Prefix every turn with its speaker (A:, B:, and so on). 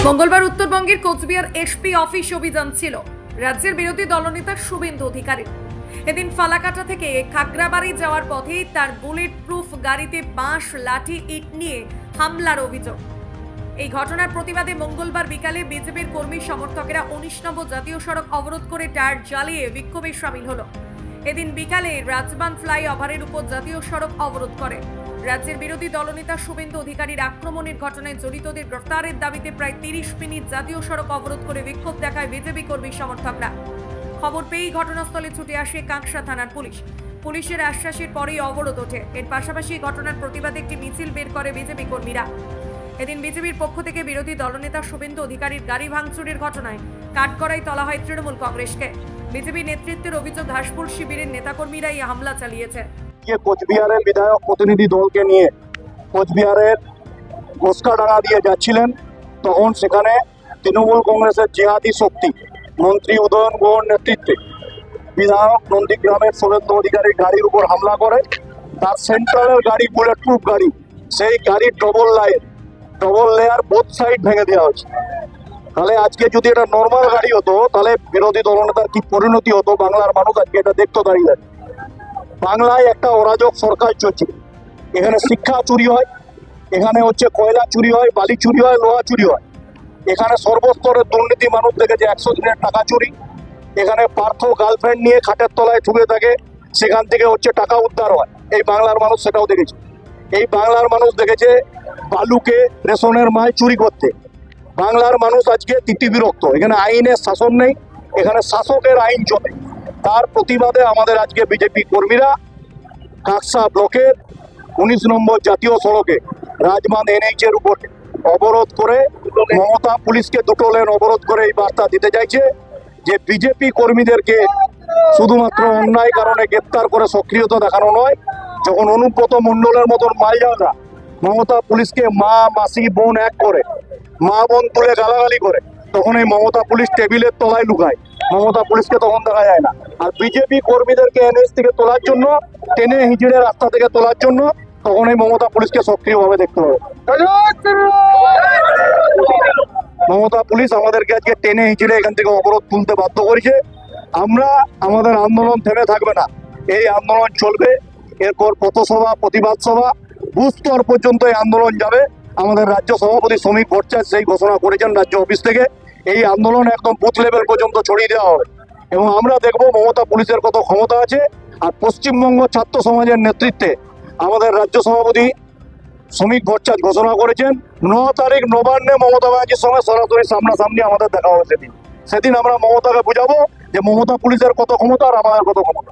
A: মঙ্গলবার উত্তরবঙ্গের Cooch Behar SP office অভিযান ছিল রাজ্যের বিরোধী দলনেতা শুভেন্দু অধিকারী। এদিন ফালাকাটা থেকে খাগড়াবাড়ি যাওয়ার পথে তার বুলেট প্রুফ গাড়িতে বাঁশ, লাঠি, ইট নিয়ে হামলার অভিযোগ। এই ঘটনার প্রতিবাদে মঙ্গলবার বিকালে বিজেপির কর্মী সমর্থকেরা 19 নম্বর জাতীয় সড়ক অবরোধ করে টায়ার জ্বালিয়ে বিক্ষোভে শামিল হলো। এদিন বিকালে রাজবান ফ্লাইওভারের উপর জাতীয় সড়ক অবরোধ করে। রাজ্যের বিরোধী দলনেতা শুভেন্দু অধিকারীর আক্রমণের ঘটনায় জড়িতদের গ্রেফতারের দাবিতে প্রায় 30 মিনিট জাতীয় সড়ক অবরোধ করে বিক্ষোভ দেখায় বিজেপি কর্মী সমর্থকরা। খবর পেয়েই ঘটনাস্থলে ছুটে আসে কাঁকসা থানার পুলিশ। পুলিশের আশ্বাসের পরেই অবরোধ ওঠে। এর পাশাপাশি ঘটনার প্রতিবাদে একটি মিছিল বের করে বিজেপি কর্মীরা। এদিন বিজেপির পক্ষ থেকে বিরোধী দলনেতা শুভেন্দু অধিকারীর গাড়ি ভাঙচুরের ঘটনায় কাঠগড়ায় তোলা হয় তৃণমূল কংগ্রেসকে। বিজেপি নেতৃত্বের অভিযোগ, হাসপুর শিবিরের নেতাকর্মীরা এই হামলা চালিয়েছে।
B: কোচবিহারের বিধায়ক প্রতিনিধি দলকে নিয়ে কোচবিহারের ঘোষকাডাঙ্গা দিয়ে যাচ্ছিলেন, তখন সেখানে তৃণমূল কংগ্রেসের জিহাদি শক্তি মন্ত্রী উদয়ন গুহর নেতৃত্বে বিধায়ক নন্দীগ্রামের শুভেন্দু অধিকারীর গাড়ির উপর হামলা করে। তার সেন্ট্রালের গাড়ি, বুলেট প্রুফ গাড়ি, সেই গাড়ির ডবল লেয়ার বোথ সাইড ভেঙে দেওয়া হয়েছে। তাহলে আজকে যদি এটা নর্মাল গাড়ি হতো তাহলে বিরোধী দলনেতার কি পরিণতি হতো বাংলার মানুষ আজকে এটা দেখতো দাঁড়িয়ে। বাংলায় একটা অরাজক সরকার চলছে। এখানে শিক্ষা চুরি হয়, এখানে কয়লা চুরি হয়, বালি চুরি হয়, লোহা চুরি হয়। এখানে সর্বস্তরের দুর্নীতি মানুষ দেখেছে। 100 দিনের টাকা চুরি। এখানে পার্থ গার্লফ্রেন্ড নিয়ে খাটের তলায় ঠুকে থাকে, সেখান থেকে টাকা উদ্ধার হয়। এই বাংলার মানুষ সেটাও দেখেছে। এই বাংলার মানুষ দেখেছে বালুকে রেশনের মাল চুরি করতে। বাংলার মানুষ আজকে তিতিবিরক্ত। এখানে আইনের শাসন নেই, এখানে শাসকের আইন চলে। তার প্রতিবাদে আমাদের আজকে বিজেপি কর্মীরা কাকসা ব্লকের 19 নম্বর জাতীয় সড়কে রাজবাঁধ NH-এর উপর অবরোধ করে মমতা পুলিশকে 2 লেন অবরোধ করে এই বার্তা দিতে চাইছে যে বিজেপি কর্মীদেরকে শুধুমাত্র অন্যায় কারণে গ্রেপ্তার করে সক্রিয়তা দেখানো নয়। যখন অনুব্রত মণ্ডলের মতন মাইজালরা মমতা পুলিশকে মা, মাসি, বোন এক করে, মা বোন তুলে গালাগালি করে, তখন এই মমতা পুলিশ টেবিলের তলায় লুকায়। মমতা পুলিশকে তখন দেখা যায় না। আর বিজেপি কর্মীদেরকে NH থেকে তোলার জন্য, টেনে হিজড়ে রাস্তা থেকে তোলার জন্য, তখন এই মমতা পুলিশকে সক্রিয়ভাবে দেখতে হবে। মমতা পুলিশ আমাদেরকে আজকে টেনে হিজড়ে এখান থেকে অবরোধ তুলতে বাধ্য করেছে। আমরা আমাদের আন্দোলন থেমে থাকবে না, এই আন্দোলন চলবে। এরপর পথসভা, প্রতিবাদ সভা, বুথ স্তর পর্যন্ত এই আন্দোলন যাবে। আমাদের রাজ্য সভাপতি শ্রমিক ভট্টাচার্য সেই ঘোষণা করেছেন রাজ্য অফিস থেকে। এই আন্দোলন একদম বুথ লেভেল পর্যন্ত ছড়িয়ে দেওয়া হবে এবং আমরা দেখব মমতা পুলিশের কত ক্ষমতা আছে। আর পশ্চিমবঙ্গ ছাত্র সমাজের নেতৃত্বে আমাদের রাজ্য সভাপতি শ্রমিক ভট্টাচার্য ঘোষণা করেছেন 9 তারিখ নবান্নে মমতা ব্যানার্জির সঙ্গে সরাসরি সামনাসামনি আমাদের দেখা হবে। সেদিন আমরা মমতাকে বুঝাবো যে মমতা পুলিশের কত ক্ষমতা আর আমাদের কত ক্ষমতা।